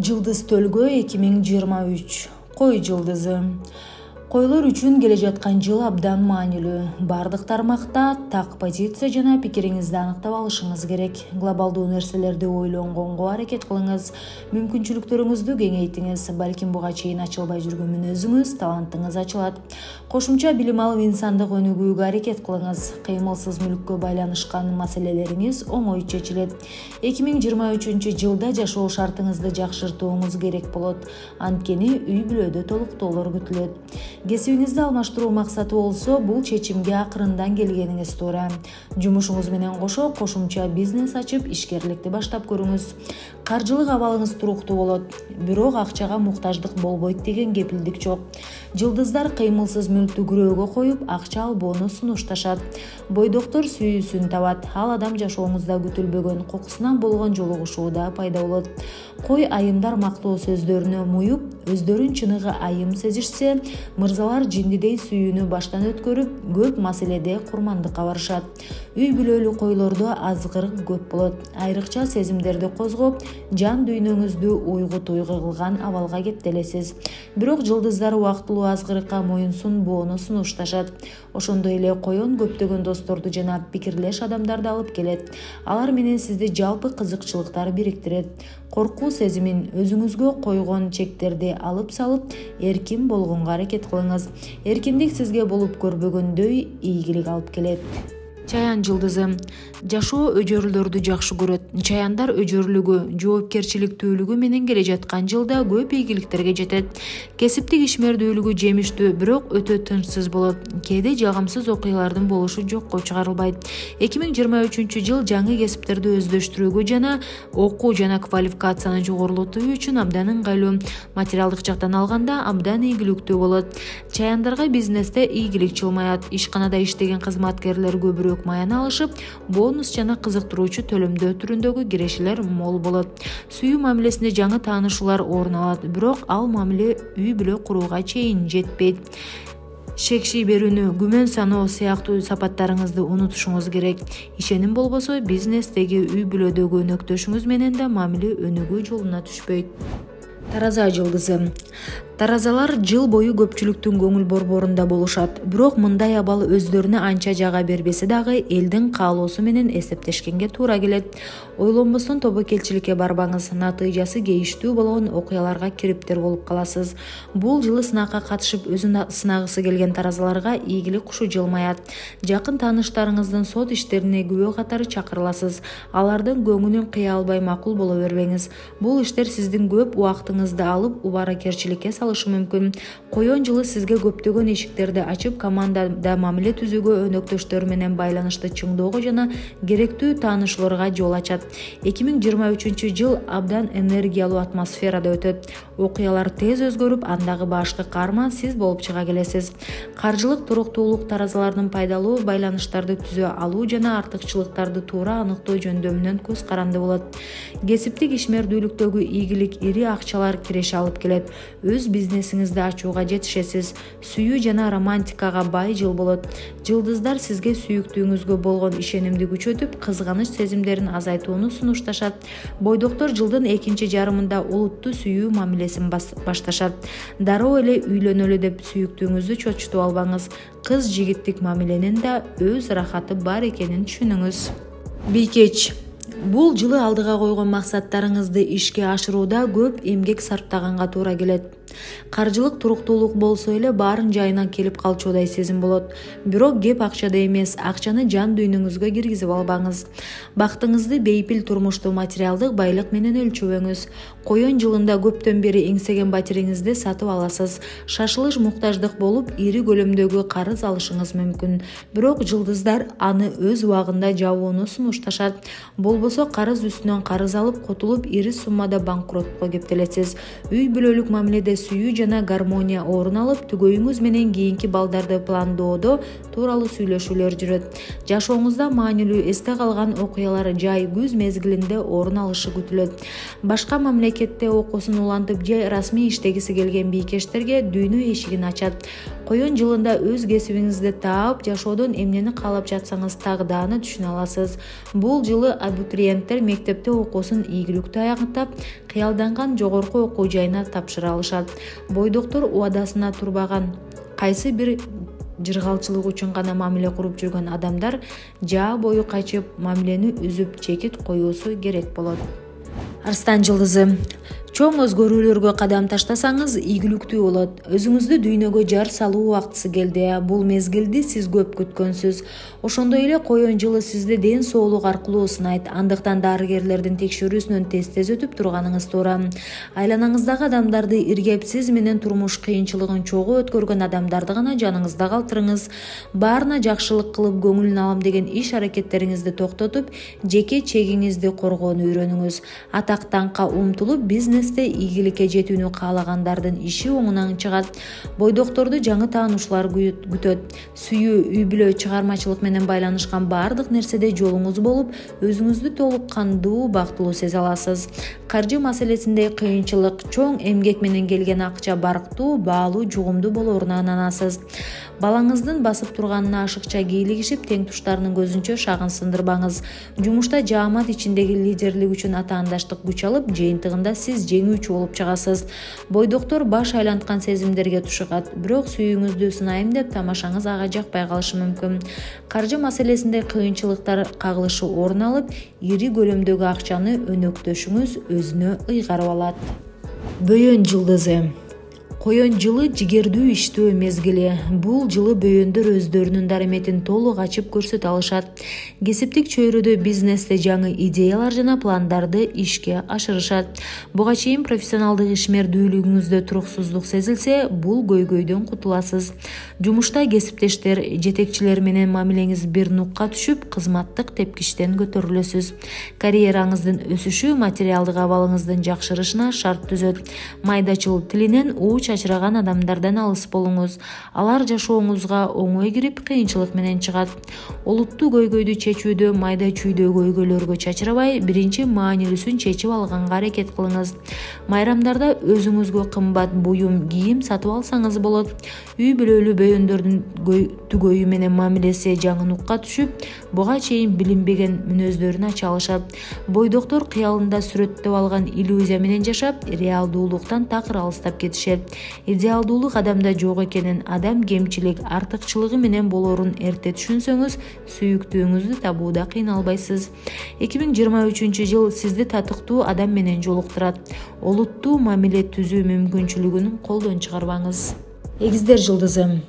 Жылдыз Төлгө 2023. Кой жылдызы. Койлор үчүн келе жаткан жыл абдан маанилүү. Бардык тармакта так позиция жана пикириңизди аныктап алышыңыз керек. Глобалдуу нерселерди ойлонгонго аракет кылыңыз. Мүмкүнчүлүктөрүңүздү кеңейтиңиз. Балким буга чейин ачылбай жүргөн мүнөзүңүз, талантыңыз ачылат. Кошумча билим алып инсандык өнүгүүгө аракет кылыңыз. Кыймылсыз мүлккө байланышкан маселелериңиз оңой чечилет. 2023 жылда жашоо шартыңызды жакшыртууңуз керек болот. Анткени үй бүлөдө толуктоолор күтүлөт. Кесибиңизди алмаштыруу максаты болсо, бул чечимге акырындан келгениңиз туура. Жумушуңуз менен кошо кошумча бизнес ачып, ишкерликти баштап көрүңүз. Каржылык абалыңыз туруктуу болот, бирок акчага муктаждык болбойт деген кепилдик жок. Жылдыздар кыймылсыз мүлктү күрөөгө коюп, акча албоону сунушташат. Бойдоктор сүйүүсүн табат. Ал адам жашооңузда күтүлбөгөн кокусунан болгон жолугушууда пайда болот. Кой айымдар мактоо сөздөрүнө муюп, өздөрүн чыныгы айым сезишсе, мырзалар жиндидей сүйүүнү баштан өткөрүп, көп маселеде курмандыкка барышат. Үй бүлөлүү койлордо азгырык көп болот. Айрыкча сезимдерди козгоп, жан дүйнөңүздү уйгу-туйгу кылган абалга кептелесиз. Бирок жылдыздар убактылуу азгырыкка моюнсунбоону сунушташат. Ошондой эле коен көптөгөн досторду жана пикирлеш адамдарды алып келет. Алар менен сизди жалпы кызыкчылыктар бириктирет. Коркуу сезимин, өзүңүзгө койгон чектерди алып салып, эркин болгонго аракет кылыңыз. Эркиндик сизге болуп көрбөгөндөй ийгилик алып келет. Чаян жылдызы. Жашоо өжөрлөрдү жакшы көрөт. Чаяндар өжөрлүгү, жоопкерчиликтүүлүгү менен келе жаткан жылда көп ийгиликтерге жетет. Кесиптик ишмердүүлүгү жемиштүү, бирок өтө тынчсыз болот. Кээде жагымсыз окуялардын болушу жокко чыгарылбайт. 2023 жыл жаңы кесиптерди өздөштүрүүгө жана окуу жана квалификацияны жогорулатуу үчүн абдан ыңгайлуу. Материалдык жактан алганда абдан ийгиликтүү болот. Чаяндарга бизнесте ийгилик чылмаят. Ишканада иштеген кызматкерлер көбүрөөк маян алышып, бонус жана кызыктыруучу төлөмдөө түрүндөгү кирешелер мол болот. Сүйүү мамилесинде жаңы таанышуулар орун алат, бирок ал мамиле үй бүлө курууга чейин жетпейт. Шекший берүүнү, күмөн саноо сыяктуу сапаттарыңызды унутушуңуз керек. Ишеним болбосо, бизнестеги үй бүлөдөгү өнөктөшүңүз менен да мамиле өнүгүү жолуна түшпөйт. Тараза жылдызы. Таразалар жыл бою көпчүлүктүн көңүл борборунда болушат. Бирок мындай абал өздөрүнө анча жага бербесе дагы элдин каалоосу менен эсептешкенге туура келет. Ойлонбостон тобокелчиликке барбаңыз, натыйжасы кейиштүү болгон окуяларга кириптер болуп каласыз. Бул жылы сынакка катышып өзүн сынагысы келген таразаларга ийгилик кушу жылмаят. Жакын тааныштарыңыздын сот иштерине күбө катары чакырыласыз. Алардын көңүлүн кыя албай макул боло бербеңиз. Бул иштер сиздин көп убактыңызды алып, убаракерчиликке салышы мүмкүн. Коен жылы сизге көптөгөн эшиктерди ачып, командада мамиле түзүүгө, өнөктөштөр менен байланышты чыңдоого жана керектүү таанышууларга жол ачат. 2023 жыл абдан энергиялуу атмосферада өтөт. Окуялар тез өзгөрүп, андагы башкы каарман сиз болуп чыга келесиз. Каржылык туруктуулук таразалардын пайдалуу байланыштарды түзө алуу жана артыкчылыктарды туура аныктоо жөндөмүнөн көз каранды болот. Кесиптик ишмердүүлүктөгү ийгилик ири акчалар киреше алып келет. Өз бизнесиңизди ачууга жетишесиз. Сүйүү жана романтикага бай жыл болот. Жылдыздар сизге сүйүктүүңүзгө болгон ишенимди күчөтүп, кызганыч сезимдерин азайтууну сунушташат. Бойдоктор жылдын экинчи жарымында олуттуу сүйүү мамилесин башташат. Дароо эле үйлөнөлү деп сүйүктүүңүздү чочутуп албаңыз. Кыз жигиттик мамиленин да өз рахаты бар экенин түшүнүңүз. Бийкеч. Бул жылы алдыга койгон максаттарыңызды ишке ашырууда көп эмгек сарптаганга туура келет. Каржылык туруктуулук болсо эле баарын жайына келип калчудай сезим болот. Бирок кеп акчада эмес, акчаны жан дүйнөңүзгө киргизип албаңыз. Бактыңызды бейпил турмушту материалдык байлык менен өлчөбөңүз. Коен жылында көптөн бери эңсеген батириңизди сатып аласыз. Шашылыш муктаждык болуп, ири көлөмдөгү карыз алышыңыз мүмкүн. Бирок жылдыздар аны өз убагында жабууну сунушташат. Болбосо карыз үстүнөн карыз алып, котулуп, ири суммада банкротко кептелесиз. Үй бүлөлүк мамиледе сүйүү жана гармония орун алып, түгөйүңүз менен кийинки балдарды пландоодо тууралуу сүйлөшүүлөр жүрөт. Жашооңузда маанилүү эсте калган окуялар жай күз мезгилинде орун алышы күтүлөт. Башка мамлекетте окуусун улантып же расмий иштегиси келген бийкештерге дүйнө эшигин ачат. Коен жылында өз кесибиңизди таап, жашоодон эмнени каалап жатсаңыз тагданы түшүнө аласыз. Бул жылы абитуриенттер мектепте окуусун ийгиликтүү аяктап, кыялданган жогорку окуу жайына тапшыра алышат. Бойдоктор убадасына турбаган, кайсы бир жыргалчылык үчүн гана мамиле куруп жүргөн адамдар жаа бою качып, мамилени үзүп чекит коюусу керек болот. Арстан жылдызы. Чоң өзгөрүүлөргө кадам таштасаңыз ийгиликтүү болот. Өзүңүздү дүйнөгө жар салуу убактысы келди. Бул мезгилди сиз көп күткөнсүз. Ошондой эле коен жылы сизди ден соолук аркылуу сынайт. Андыктан дарыгерлердин текшерүүсүнөн тез өтүп турганыңыз туура. Айланаңыздагы адамдарды иргеп, сиз менен турмуш кыйынчылыгын чогуу өткөргөн адамдарды гана жаныңызда калтырыңыз. Баарына жакшылык кылып көңүлүн алам деген иш аракеттериңизди токтотуп, жеке чегиңизди коргоону үйрөнүңүз. Атактанка умтулуп, бизнесте ийгиликке жетүүнү каалагандардын иши оңунан чыгат. Бойдокторду жаңы таанышуулар күтөт. Сүйүү, үй-бүлө, чыгармачылык менен байланышкан баардык нерседе жолуңуз болуп, өзүңүздү толук кандуу, бактылуу сезе аласыз. Каржы маселесинде кыйынчылык, чоң эмгек менен келген акча барктуу, баалуу, жугумдуу болоруна ынанасыз. Балаңыздын басып турганына ашыкча кийлигишип, тең туштарынын көзүнчө шагын сындырбаңыз. Жумушта жаамат ичиндеги лидерлик үчүн атаандаштык күч алып, жыйынтыгында сиз жеңүүчү болуп чыгасыз. Бойдоктор баш айланткан сезимдерге тушугат, бирок сүйүүңүздү сынайм деп тамашаңыз ага жакпай калышы мүмкүн. Каржы маселесинде кыйынчылыктар кагылышы орун алып, ири көлөмдөгү акчаны өнөктөшүңүз өзүнө ыйгарып алат. Бөйөн жылдызы. Коен жылы жигердүү иштөө мезгили. Бул жылы бөйөндөр өздөрүнүн дарыметин толук ачып көрсөтө алышат. Кесиптик чөйрөдө бизнесте жаңы идеялар жана пландарды ишке ашырышат. Буга чейин профессионалдык ишмердүүлүгүңүздө туруксуздук сезилсе, бул көйгөйдөн кутуласыз. Жумушта кесиптештер, жетекчилер менен мамилеңиз бир нукка түшүп, кызматтык тепкичтен көтөрүлөсүз. Карьераңыздын өсүшү материалдык абалыңыздын жакшырышына шарт түзөт. Майдачыл тилинен чачыраган адамдардан алыс болуңуз. Алар жашооңузга оңой кирип, кыйынчылык менен чыгат. Олуттуу көйгөйдү чечүүдө майда чүйдө көйгөйлөргө чачырабай, биринчи маанилүүсүн чечип алганга аракет кылыңыз. Майрамдарда өзүңүзгө кымбат буюм, кийим сатып алсаңыз болот. Үй бүлөлүү бөйөндөрдүн түгөйү менен мамилеси жаңы нукка түшүп, буга чейин билинбеген мүнөздөрүн ача алышат. Бойдоктор кыялында сүрөттөп алган иллюзия менен жашап, реалдуулуктан такыр алыстап кетишет. Идеалдуулук адамда жок экенин, адам кемчилик, артыкчылыгы менен болорун эрте түшүнсөңүз, сүйүктүүңүздү табууда кыйналбайсыз. 2023 жыл сизди татыктуу адам менен жолуктурат. Олуттуу мамиле түзүү мүмкүнчүлүгүн колдон чыгарбаңыз. Эгиздер жылдызы.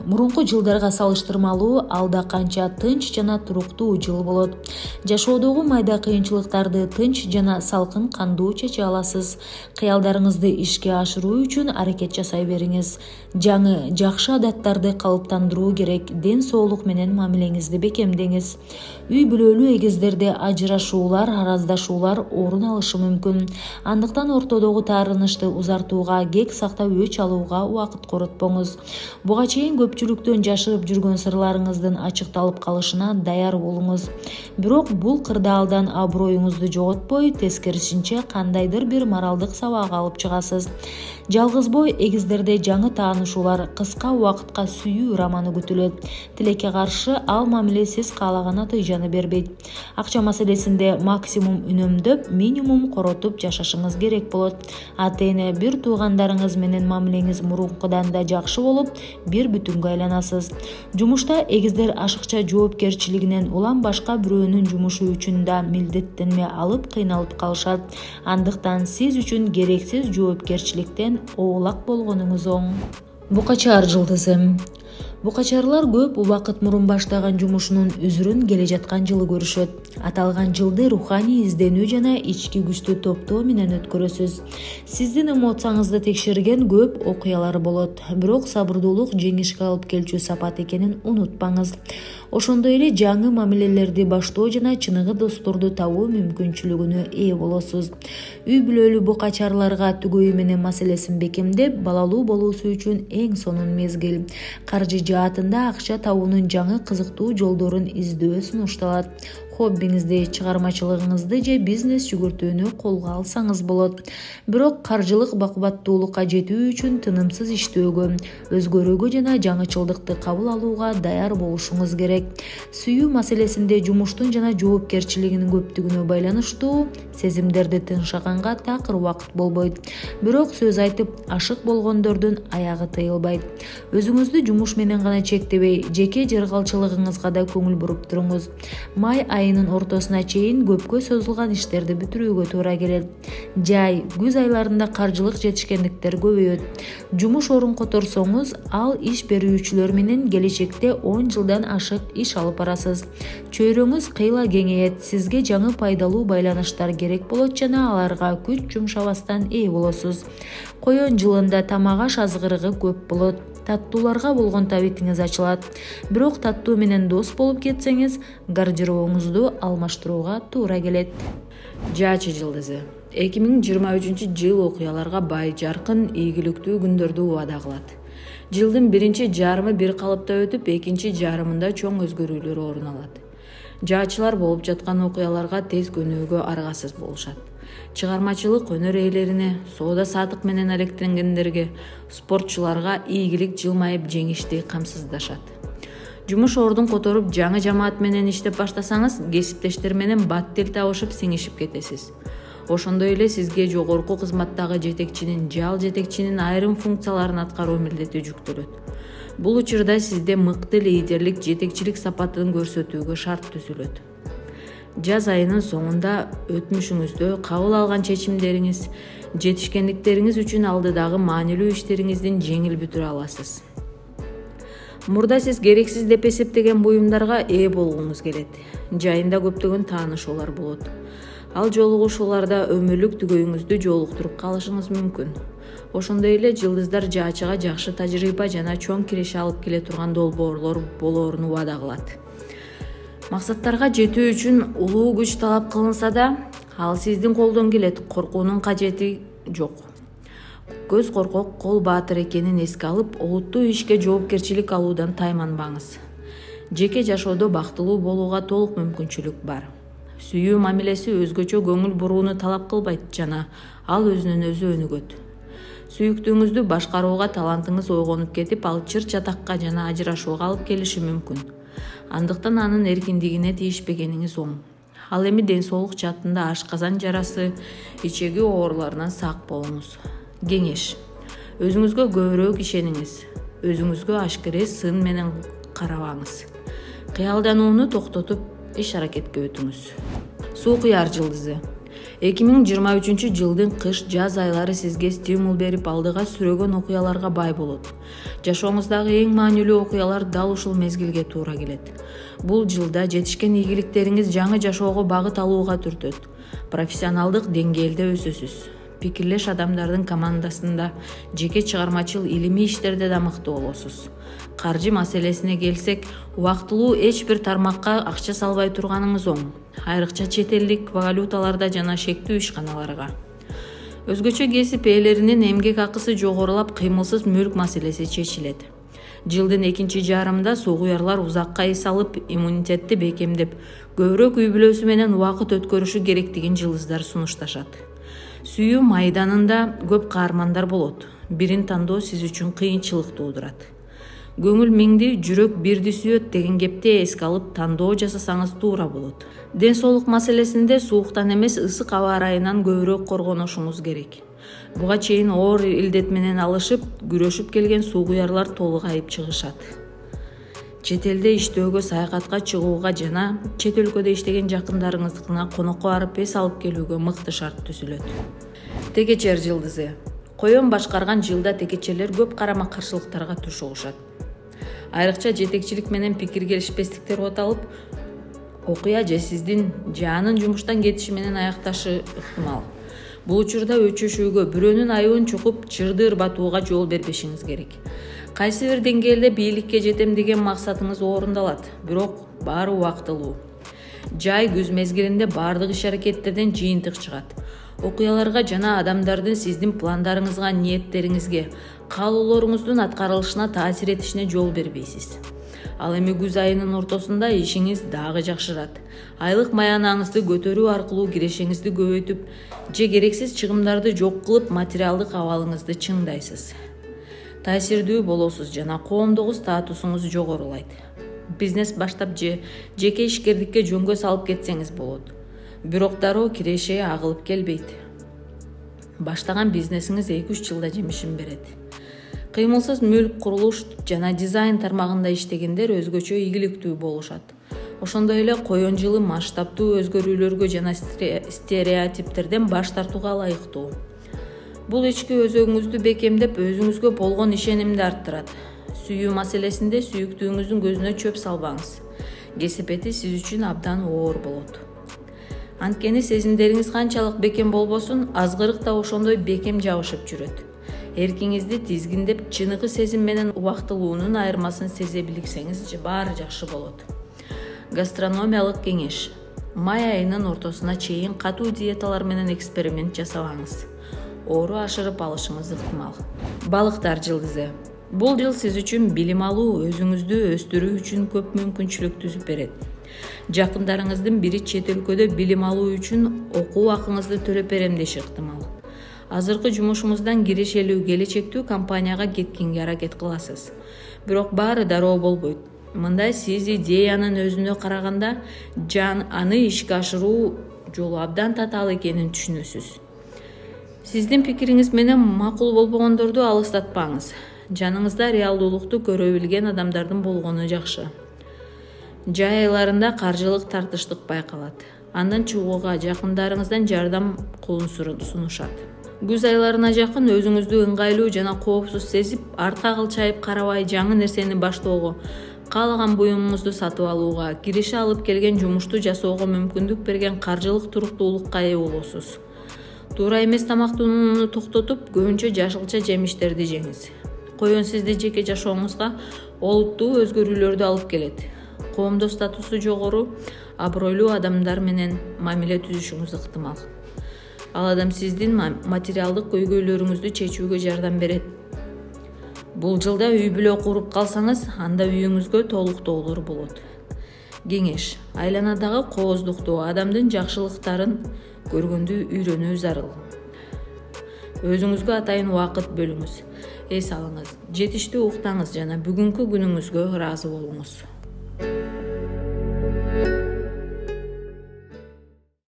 Мурунку жылдарга салыштырмалуу алда канча тынч жана туруктуу жыл болот. Жашоодогу майда кыйынчылыктарды тынч жана салкын кандуу чече аласыз. Кыялдарыңызды ишке ашыруу үчүн аракет жасай бериңиз. Жаңы жакшы адаттарды калыптандыруу керек. Ден соолук менен мамилеңизди бекемдеңиз. Үй бүлөлүү эгиздерде ажырашуулар, араздашуулар орун алышы мүмкүн. Андыктан ортодогу таарынычты узартууга, кек сактап өч алууга убакыт коротпоңуз. Буга чейин көпчүлүктөн жашырып жүргөн сырларыңыздын ачыкталып калышына даяр болуңуз. Бирок бул кырдаалдан аброюңузду жоготпой, тескерисинче кандайдыр бир моралдык сабак алып чыгасыз. Жалгыз бой эгиздерде жаңы таанышуулар, кыска убакытка сүйүү романы күтүлөт. Тилекке каршы ал мамиле сиз каалаган натыйжаны бербейт. Акча маселесинде максимум үнөмдөп, минимум коротуп жашашыңыз керек болот. Ата-эне, бир туугандарыңыз менен мамилеңиз мурункудан да жакшы болуп, бир бүтүнгө айланасыз. Жумушта эгиздер ашыкча жоопкерчилигинен улам башка бирөөнүн жумушу үчүн да милдеттенме алып кыйналып калышат. Андыктан сиз үчүн керексиз жоопкерчиликтен оолак болгонуңуз оң. Букачар жылдызы. Букачарлар көп убакыт мурун баштаган жумушунун үзүрүн келе жаткан жылы көрүшөт. Аталган жылды руханий изденүү жана ички күчтү топтоо менен өткөрөсүз. Сиздин эмоцияңызды текшерген көп окуялар болот, бирок сабырдуулук жеңишке алып келчү сапат экенин унутпаңыз. Ошондой эле жаңы мамилелерди баштоо жана чыныгы досторду табуу мүмкүнчүлүгүнө ээ болосуз. Үй бүлөлүү букачарларга түгөйү менен маселесин бекемдеп, балалуу болуусу үчүн эң сонун мезгил. Каржы жаатында акча табуунун жаңы кызыктуу жолдорун издөө сунушталат. Хоббиңизди, чыгармачылыгыңызды же бизнес жүгүртүүнү колго алсаңыз болот. Бирок каржылык бакубаттуулукка жетүү үчүн тынымсыз иштөөгө, өзгөрүүгө жана жаңычылдыкты кабыл алууга даяр болушуңуз керек. Сүйүү маселесинде жумуштун жана жоопкерчилигинин көптүгүнө байланыштуу сезимдерди тыншаганга такыр убакыт болбойт. Бирок сөз айтып ашык болгондордун аягы тыйылбайт. Өзүңүздү жумуш менен гана чектебей, жеке жыргалчылыгыңызга да көңүл буруп туруңуз. Май айынын ортосуна чейин көпкө созулган иштерди бүтүрүүгө туура келет. Жай, күз айларында каржылык жетишкендиктер көбөйөт. Жумуш орун которсоңуз, ал иш берүүчүлөр менен келечекте 10 жылдан ашык иш алып барасыз. Чөйрөңүз кыйла кеңейет, сизге жаңы пайдалуу байланыштар керек болот жана аларга күч жумшабастан ээ болосуз. Коен жылында тамак аш азгырыгы көп болот. Таттууларга болгон табитиңиз ачылат. Бирок таттуу менен дос болуп кетсеңиз, гардеробуңузду алмаштырууга туура келет. Жаачы жылдызы 2023 жыл окуяларга бай, жаркын, ийгиликтүү күндөрдү убада кылат. Жылдын биринчи жарымы бир калыпта өтүп, экинчи жарымында чоң өзгөрүүлөр орун алат. Жаачылар болуп жаткан окуяларга тез көнүүгө аргасыз болушат. Чыгармачылык өнөр ээлерине, соода сатык менен алектенгендерге, спортчуларга ийгилик жылмайып жеңишти камсыздашат. Жумуш ордун которуп, жаңы жамаат менен иштеп баштасаңыз, кесиптештер менен бат тил табышып, сиңишип кетесиз. Ошондой эле сизге жогорку кызматтагы жетекчинин же ал жетекчинин айрым функцияларын аткаруу милдети жүктөлөт. Бул учурда сизде мыкты лидерлик, жетекчилик сапатын көрсөтүүгө шарт түзүлөт. Жаз айынын соңунда өтмүшүңүздө кабыл алган чечимдериңиз, жетишкендиктериңиз үчүн алдыдагы маанилүү иштериңиздин жеңил бүтүрө аласыз. Мурда сиз керексиз деп эсептеген буюмдарга ээ болгуңуз келет. Жайында көптөгөн таанышуулар болот. Ал жолугушууларда өмүрлүк түгөйүңүздү жолуктуруп калышыңыз мүмкүн. Ошондой эле жылдыздар жаачыга жакшы тажрыйба жана чоң киреше алып келе турган долбоорлор болоорун убада кылат. Максаттарга жетүү үчүн улуу күч талап кылынса да, ал сиздин колдон келет, коркуунун кажети жок. Көз коркок, кол баатыр экенин эске алып, олуттуу ишке жоопкерчилик алуудан тайманбаңыз. Жеке жашоодо бактылуу болууга толук мүмкүнчүлүк бар. Сүйүү мамилеси өзгөчө көңүл бурууну талап кылбайт жана ал өзүнөн өзү өнүгөт. Сүйүктүүңүздү башкарууга талантыңыз ойгонуп кетип, ал чыр чатакка жана ажырашууга алып келиши мүмкүн. Андыктан анын эркиндигине тийишпегениңиз оң. Ал эми ден соолук жаатында ашказан жарасы, ичеги ооруларынан сак болуңуз. Кеңеш: өзүңүзгө көбүрөөк ишениңиз. Өзүңүзгө ашкере сын менен карабаңыз. Кыялданууну токтотуп, иш аракетке өтүңүз. Суу кыяр жылдызы 2023 жылдын кыш-жаз айлары сизге стимул берип, алдыга сүрөгөн окуяларга бай болот. Жашооңуздагы эң маанилүү окуялар дал ушул мезгилге туура келет. Бул жылда жетишкен ийгиликтериңиз жаңы жашоого багыт алууга түртөт. Профессионалдык деңгээлде өсөсүз. Пикирлеш адамдардын командасында, жеке чыгармачыл илимий иштерде да мыкты болосуз. Каржы маселесине келсек, убактылуу эч бир тармакка акча салбай турганыңыз оң. Айрыкча чет элдик валюталарда жана шектүү ишканаларга. Өзгөчө кесип ээлеринин эмгек акысы жогорулап, кыймылсыз мүлк маселеси чечилет. Жылдын экинчи жарымында суугуярлар узакка эс алып, иммунитетти бекемдеп, көбүрөөк үй бүлөсү менен убакыт өткөрүшү керектигин жылдыздар сунушташат. Сүйүү майданында көп каармандар болот. Бирин тандоо сиз үчүн кыйынчылык туудурат. Көңүл миңди, жүрөк бирди сүйөт деген кепти эске алып, тандоо жасасаңыз туура болот. Ден соолук маселесинде сууктан эмес, ысык аба ырайынан көбүрөөк коргонушуңуз керек. Буга чейин оор илдет менен алышып, күрөшүп келген суугуярлар толугайып чыгышат. Чет элде иштөөгө, саякатка чыгууга жана чет өлкөдө иштеген жакындарыңыздыкына конокко барып эс алып келүүгө мыкты шарт түзүлөт. Текечер жылдызы. Коен башкарган жылда текечелер көп карама-каршылыктарга туш болушат. Айрыкча жетекчилик менен пикир келишпестиктер оталып, окуя же сиздин же анын жумуштан кетиши менен аякташы ыктымал. Бул учурда өчөшүүгө, бирөөнүн айыбын чукуп, чырды ырбатууга жол бербешиңиз керек. Кайсы бир деңгээлде бийликке жетем деген максатыңыз орундалат, бирок баары убактылуу. Жай күз мезгилинде баардык иш-аракеттерден жыйынтык чыгат. Окуяларга жана адамдардын сиздин пландарыңызга, ниеттериңизге, каалоолоруңуздун аткарылышына таасир этишине жол бербейсиз. Ал эми күз айынын ортосунда ишиңиз дагы жакшырат. Айлык маянаңызды көтөрүү аркылуу кирешеңизди көбөйтүп, же керексиз чыгымдарды жок кылып, материалдык абалыңызды чыңдайсыз. Таасирдүү болосуз жана коомдогу статусуңуз жогорулайт. Бизнес баштап же жеке ишкердикке жөнгө салып кетсеңиз болот. Бирок дароо киреше агылып келбейт. Баштаган бизнесиңиз 2-3 жылда жемишин берет. Кыймылсыз мүлк, курулуш жана дизайн тармагында иштегендер өзгөчө ийгиликтүү болушат. Ошондой эле коен жылы масштабтуу өзгөрүүлөргө жана стереотиптерден баш тартууга ылайыктуу. Бул ички өзөгүңүздү бекемдеп, өзүңүзгө болгон ишенимди арттырат. Сүйүү маселесинде сүйүктүүңүздүн көзүнө чөп салбаңыз. Кесепети сиз үчүн абдан оор болот. Анткени сезимдериңиз канчалык бекем болбосун, азгырык да ошондой бекем жабышып жүрөт. Эркиңизди тизгиндеп, чыныгы сезим менен убактылуунун айырмасын сезе билсеңиз, баары жакшы болот. Гастрономиялык кеңеш. Май айынын ортосуна чейин катуу диеталар менен эксперимент жасабаңыз. Оору ашырып алышыңыз ыктымал. Балыктар жылдызы. Бул жыл сиз үчүн билим алуу, өзүңүздү өстүрүү үчүн көп мүмкүнчүлүк түзүп берет. Жакындарыңыздын бири чет өлкөдө билим алуу үчүн окуу акыңызды төлөп берем деши ыктымал. Азыркы жумушуңуздан кирешелүү, келечектүү компанияга кеткенге аракет кыласыз. Бирок баары дароо болбойт. Мында сиз идеянын өзүнө караганда аны ишке ашыруу жолу абдан татаал экенин түшүнөсүз. Сиздин пикириңиз менен макул болбогондорду алыстатпаңыз. Жаныңызда реалдуулукту көрө билген адамдардын болгону жакшы. Жай айларында каржылык тартыштык байкалат. Андан чыгууга жакындарыңыздан жардам колун сунушат. Күз айларына жакын өзүңүздү ыңгайлуу жана коопсуз сезип, артка кылчайып карабай жаңы нерсени баштоого, каалаган буюмуңузду сатып алууга, киреше алып келген жумушту жасоого мүмкүндүк берген каржылык туруктуулукка ээ болосуз. Туура эмес тамактанууну токтотуп, көбүнчө жашылча жемиштерди жеңиз. Коен сизди жеке жашооңузга олуттуу өзгөрүүлөрдү алып келет. Коомдо статусу жогору, абройлуу адамдар менен мамиле түзүшүңүз ыктымал. Ал адам сиздин материалдык көйгөйлөрүңүздү чечүүгө жардам берет. Бул жылда үй бүлө куруп калсаңыз, анда үйүңүзгө толуктоолор болот. Кеңеш. Айланадагы кооздукту, адамдын жакшылыктарын көргөндү үйрөнүү зарыл. Өзүңүзгө атайын убакыт бөлүңүз. Эс алыңыз, жетиштүү уктаңыз жана бүгүнкү күнүңүзгө ыраазы болуңуз.